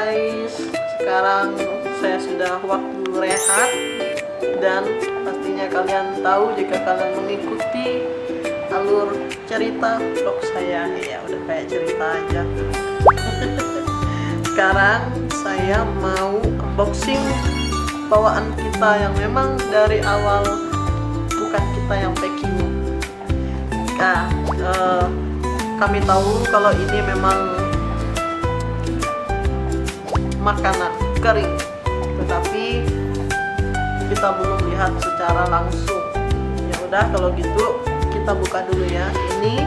guys, sekarang saya sudah waktu rehat. Dan pastinya kalian tahu jika kalian mengikuti alur cerita vlog saya, ya udah kayak cerita aja. Sekarang saya mau unboxing bawaan kita yang memang dari awal bukan kita yang packing. Nah, kami tahu kalau ini memang makanan kering, tetapi kita belum lihat secara langsung. Ya udah kalau gitu kita buka dulu ya. Ini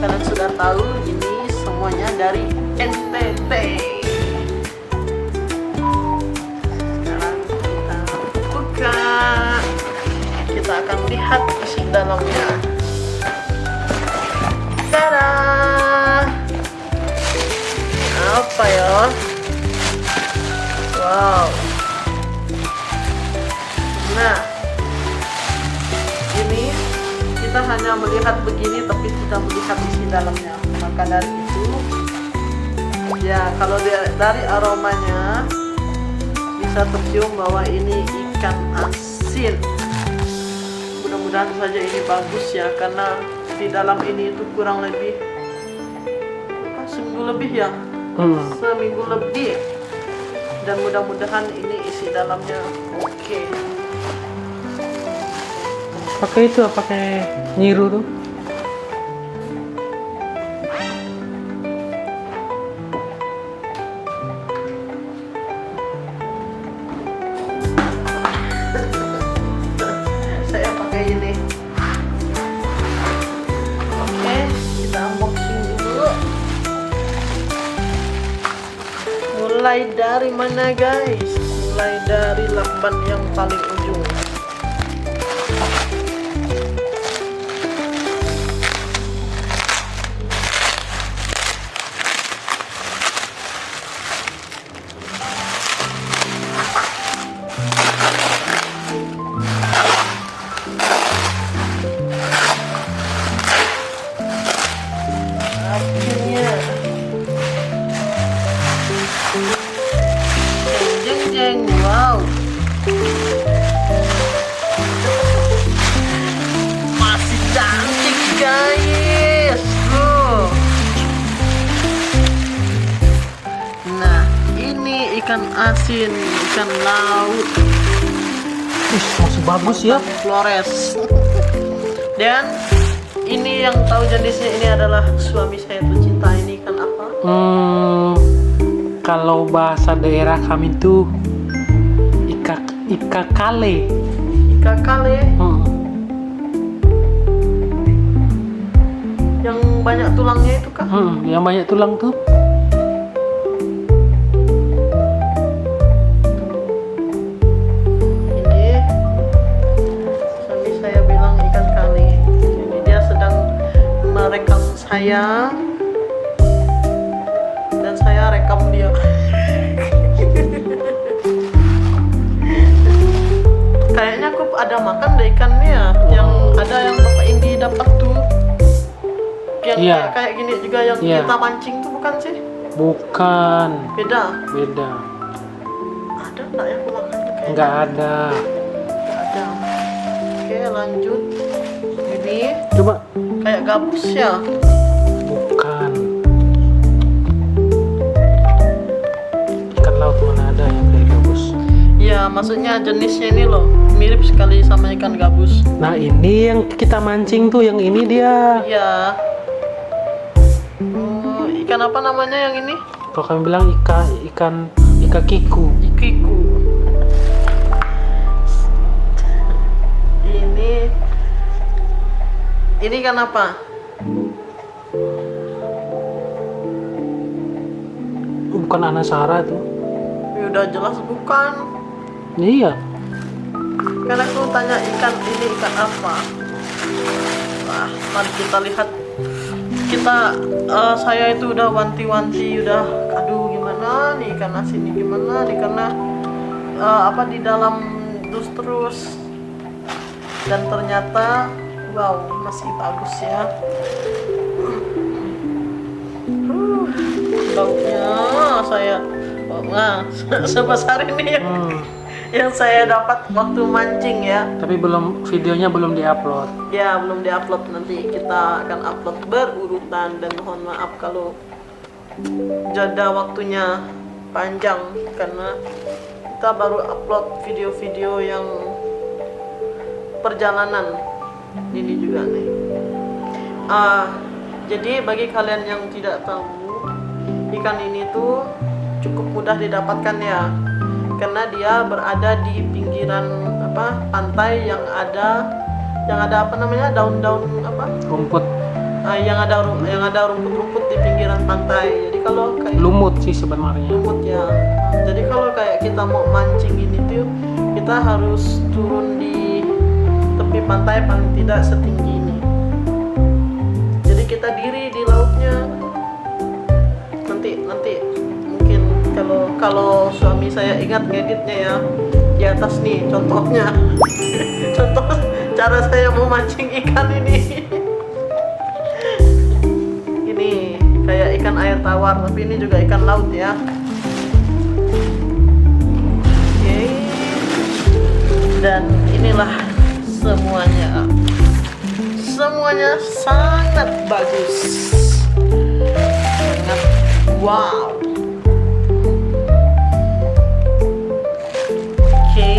kalian sudah tahu ini semuanya dari NTT. Sekarang kita buka. Kita akan lihat isi dalamnya. Tada! Apa ya? Wow. Nah, ini kita hanya melihat begini tapi tidak melihat isi dalamnya. Maka dari itu, ya kalau dari aromanya bisa tercium bahwa ini ikan asin. Mudah-mudahan saja ini bagus ya, karena di dalam ini itu kurang lebih seminggu lebih ya, seminggu lebih. Dan mudah-mudahan ini isi dalamnya oke. Pakai itu, pakai nyiru tuh. Saya pakai ini. Oke, kita unboxing dulu. Mulai dari mana guys? Mulai dari lakban yang paling ujung. Akhirnya. Jeng jeng jeng, wow. Masih cantik guys. Tuh. Nah, ini ikan asin, ikan laut. Masih bagus ya. Flores. Dan ini yang tahu jenisnya ini adalah suami saya tercinta. Ini ikan apa? Kalau bahasa daerah kami tuh ika kale. Ika kale. Yang banyak tulangnya itu kah? Yang banyak tulang tuh. Ini suami saya bilang ikan kale. Ini dia sedang merekam saya dan saya rekam dia. Kayaknya aku ada makan deh ikannya ya. Yang ada yang Bapak Indi dapat tuh. Yang Iya. kayak gini juga yang Iya. kita mancing tuh bukan sih? Bukan. Beda. Beda. Ada enggak yang aku makan tuh kayaknya? Nggak ada. Nggak ada. Oke, lanjut. Ini Coba. kayak gabus ya. Bukan. Ikan laut mana ada yang kayak gabus? Ya, maksudnya jenisnya ini loh. Mirip sekali sama ikan gabus. Nah ini yang kita mancing tuh, yang ini dia. Iya. Oh, ikan apa namanya yang ini? Kalau kami bilang ikan kiku. Ikiku. Ini ikan apa? Bukan anasara tuh. Ya, udah jelas bukan. Iya. Karena aku tanya ikan ini ikan apa. Wah, mari kita lihat. Saya itu udah wanti-wanti, udah aduh gimana nih ikan asin ini gimana nih, karena di dalam dus terus, dan ternyata wow masih bagus ya. Lauknya saya Nah, sebesar ini yang saya dapat waktu mancing ya. Tapi videonya belum diupload. Ya, belum diupload. Nanti kita akan upload berurutan, dan mohon maaf kalau jeda waktunya panjang karena kita baru upload video-video yang perjalanan ini juga nih. Jadi bagi kalian yang tidak tahu, ikan ini tuh cukup mudah didapatkan ya, karena dia berada di pinggiran pantai yang ada apa namanya, daun-daun Rumput. yang ada rumput-rumput di pinggiran pantai. Jadi kalau kayak Lumut sih sebenarnya. lumut ya. Jadi kalau kayak kita mau mancing ini tuh kita harus turun di tepi pantai paling tidak setinggi ini. Jadi kita diri di lautnya. Nanti mungkin kalau suami saya ingat ngeditnya ya, di atas nih contohnya. Contoh cara saya memancing ikan ini. Ini kayak ikan air tawar, tapi ini juga ikan laut ya. Oke. Dan inilah semuanya sangat bagus, sangat wow. Oke,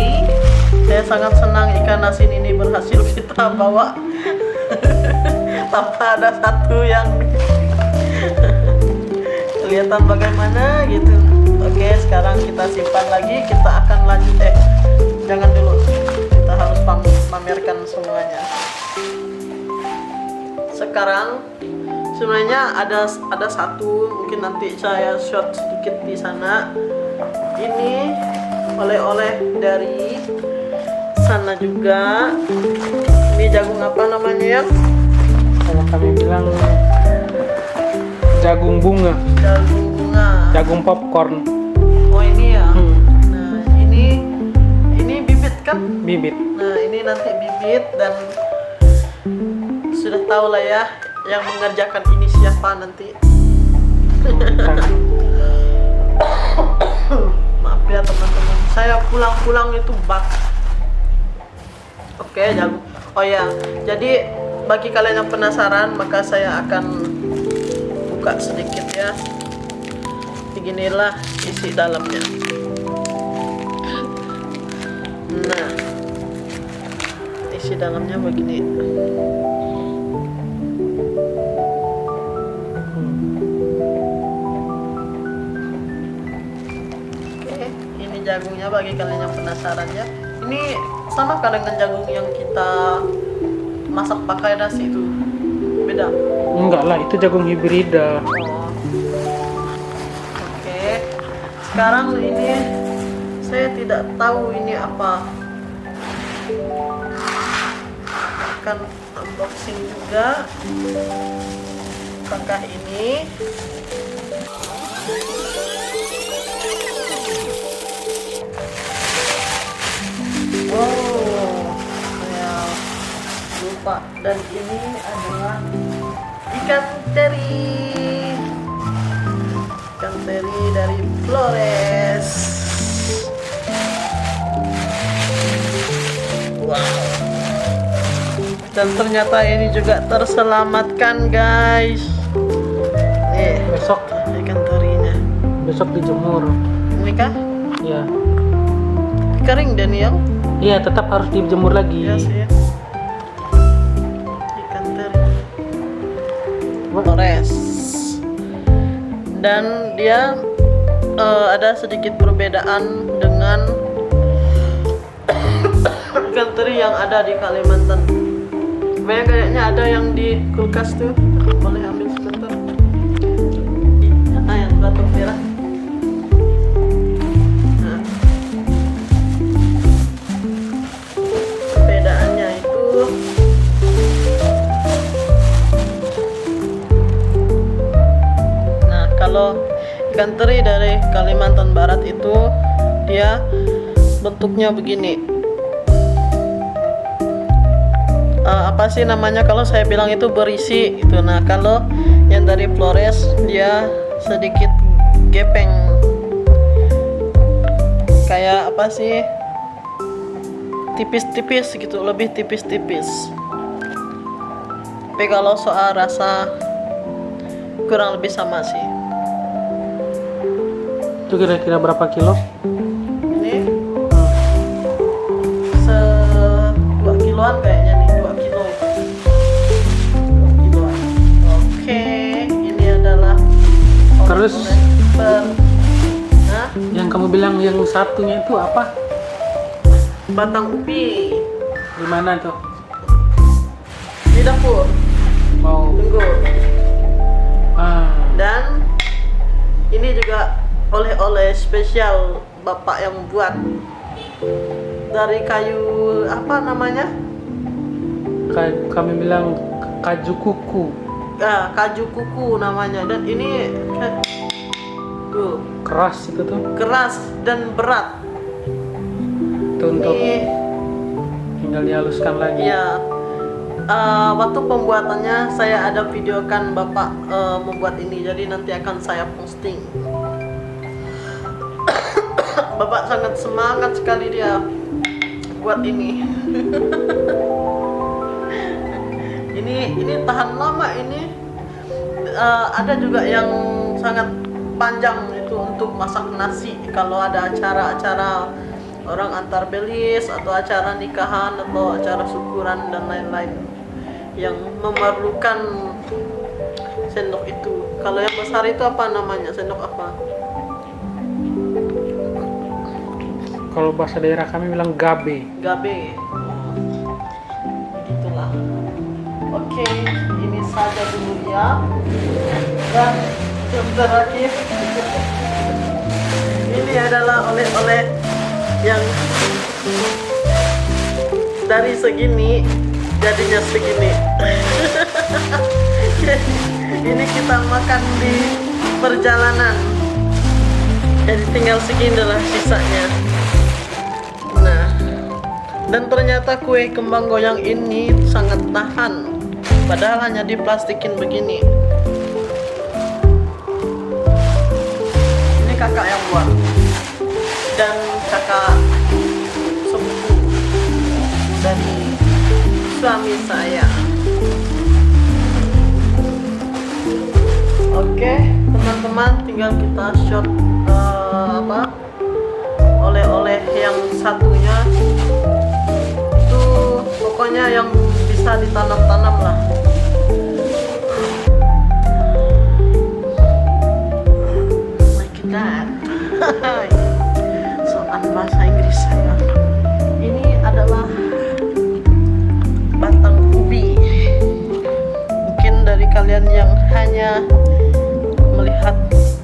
saya sangat senang ikan asin ini berhasil kita bawa tanpa ada satu yang kelihatan bagaimana gitu. Oke, sekarang kita simpan lagi, kita akan lanjut. Jangan dulu, kita harus pamerkan semuanya. Sekarang sebenarnya ada satu, mungkin nanti saya shot sedikit di sana. Ini oleh-oleh dari sana juga. Ini jagung apa namanya ya? Kalau kami bilang jagung bunga. Jagung bunga. Jagung popcorn. Oh ini ya. Nah ini bibit kan? Bibit. Nah ini nanti bibit, dan sudah tahu lah ya yang mengerjakan ini siapa nanti. Maaf ya teman-teman, saya pulang-pulang itu bak. Oke, jagung. Oh ya, jadi bagi kalian yang penasaran, maka saya akan buka sedikit ya. Beginilah isi dalamnya. Nah, isi dalamnya begini. Oke, ini jagungnya bagi kalian yang penasaran ya. Ini sama kan dengan jagung yang kita masak pakai nasi itu? Beda? Enggak lah, itu jagung hibrida. Oh. Oke. Sekarang ini saya tidak tahu ini apa. Akan unboxing juga. Apakah ini? Wow, saya lupa. Dan ini adalah ikan teri. Ikan teri dari Flores. Wow. Dan ternyata ini juga terselamatkan, guys. Nih, Besok ikan terinya. dijemur. Ini kah? Ya. Kering dan yang? Iya, tetap harus dijemur lagi. Iya sih. Ikan teri Flores. Dan dia ada sedikit perbedaan dengan ikan teri yang ada di Kalimantan. Kayaknya ada yang di kulkas tuh. Boleh ambil sebentar. Yang batuk merah. Nah. Perbedaannya itu kalau ikan teri dari Kalimantan Barat itu dia bentuknya begini. Apa sih namanya kalau saya bilang itu berisi itu. Nah kalau yang dari Flores dia sedikit gepeng. kayak apa sih, tipis-tipis gitu, lebih tipis-tipis. Tapi kalau soal rasa kurang lebih sama sih. Itu kira-kira berapa kilo? Ini 2 kiloan kayaknya nih, 2 kilo. 2 kiloan. Oke, ini adalah Terus? Hah? Yang kamu bilang yang satunya itu apa? Batang ubi Di mana tuh? di dapur. Mau Tunggu. ah, Dan ini juga oleh-oleh spesial bapak yang buat dari kayu apa namanya? kami bilang kaju kuku. Kaju kuku namanya. Dan ini tuh Keras itu tuh. keras dan berat. Itu untuk Ini tinggal dihaluskan lagi. ya waktu pembuatannya saya ada videokan bapak membuat ini, jadi nanti akan saya posting. Bapak sangat semangat sekali dia buat ini. ini tahan lama ini. Ada juga yang sangat panjang itu untuk masak nasi kalau ada acara-acara orang antar belis atau acara nikahan atau acara syukuran dan lain-lain yang memerlukan sendok itu. Kalau yang besar itu apa namanya? Sendok apa? Kalau bahasa daerah kami bilang gabe. Gabe. Itulah. Oke, ini saja dulu ya. Dan yang terakhir, ini adalah oleh-oleh yang dari segini jadinya segini. Ini kita makan di perjalanan. Jadi tinggal segini lah sisanya. Nah, dan ternyata kue kembang goyang ini sangat tahan, padahal hanya diplastikin begini. Ini kakak yang buat, dan kakak sepupu dari suami saya. Oke, teman-teman, tinggal kita shot oleh-oleh yang satunya itu, pokoknya yang bisa ditanam-tanam lah. Like that. Soal bahasa Inggris saya. Ini adalah batang ubi. Mungkin dari kalian yang hanya melihat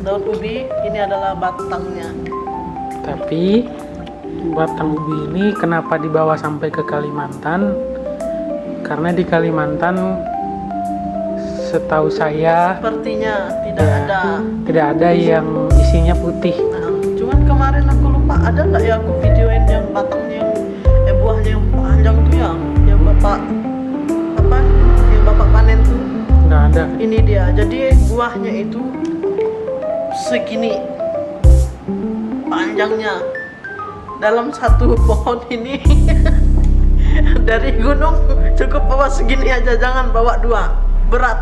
daun ubi, ini adalah batangnya. Tapi batang ubi ini kenapa dibawa sampai ke Kalimantan? Karena di Kalimantan setahu saya Sepertinya tidak ada. yang isinya putih. Nah, cuman kemarin aku lupa, ada nggak ya aku videoin yang batangnya yang buahnya yang panjang tuh yang bapak panen tuh. Nggak ada. Ini dia. Jadi buahnya itu segini panjangnya dalam satu pohon ini. Dari gunung cukup bawa segini aja, jangan bawa 2, berat.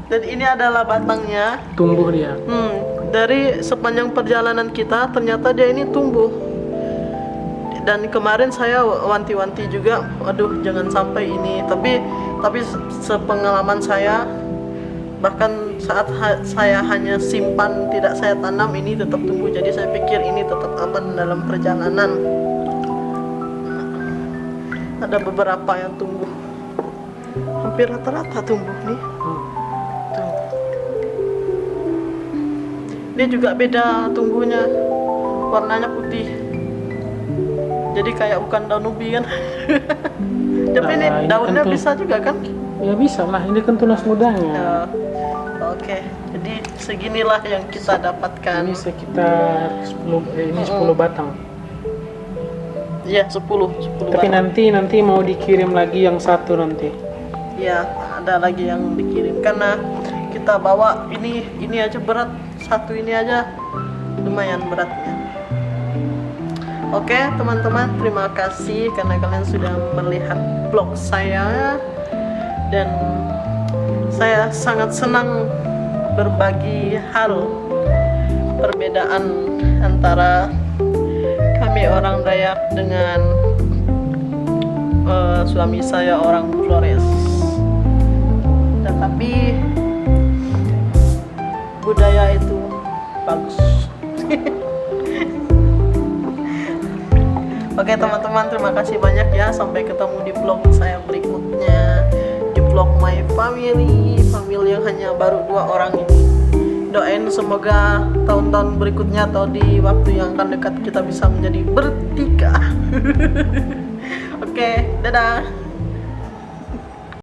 Dan ini adalah batangnya. Tumbuh dia. Dari sepanjang perjalanan kita ternyata dia ini tumbuh. Dan kemarin saya wanti-wanti juga, aduh jangan sampai ini. Tapi sepengalaman saya, bahkan saat saya hanya simpan tidak saya tanam, ini tetap tumbuh. Jadi saya pikir ini tetap aman dalam perjalanan. Ada beberapa yang tumbuh, hampir rata-rata tumbuh nih. Tuh. Ini juga beda tumbuhnya, warnanya putih. Jadi kayak bukan daun ubi kan. Tapi ini Nah, ini daunnya kan bisa juga kan? Ya bisa lah, ini kan tunas mudanya. Oke, jadi seginilah yang kita dapatkan. Ini sekitar 10 batang. Iya, 10 Tapi batang. nanti mau dikirim lagi yang satu nanti. Iya, ada lagi yang dikirim karena kita bawa ini aja berat, satu ini aja lumayan beratnya. Oke teman-teman, terima kasih karena kalian sudah melihat vlog saya, dan saya sangat senang berbagi hal perbedaan antara kami orang Dayak dengan suami saya orang Flores. Tetapi budaya itu bagus. Oke teman-teman, terima kasih banyak ya. Sampai ketemu di vlog saya berikutnya, di vlog my family yang hanya baru 2 orang ini. Doain semoga tahun-tahun berikutnya atau di waktu yang akan dekat kita bisa menjadi bertiga. Oke, dadah.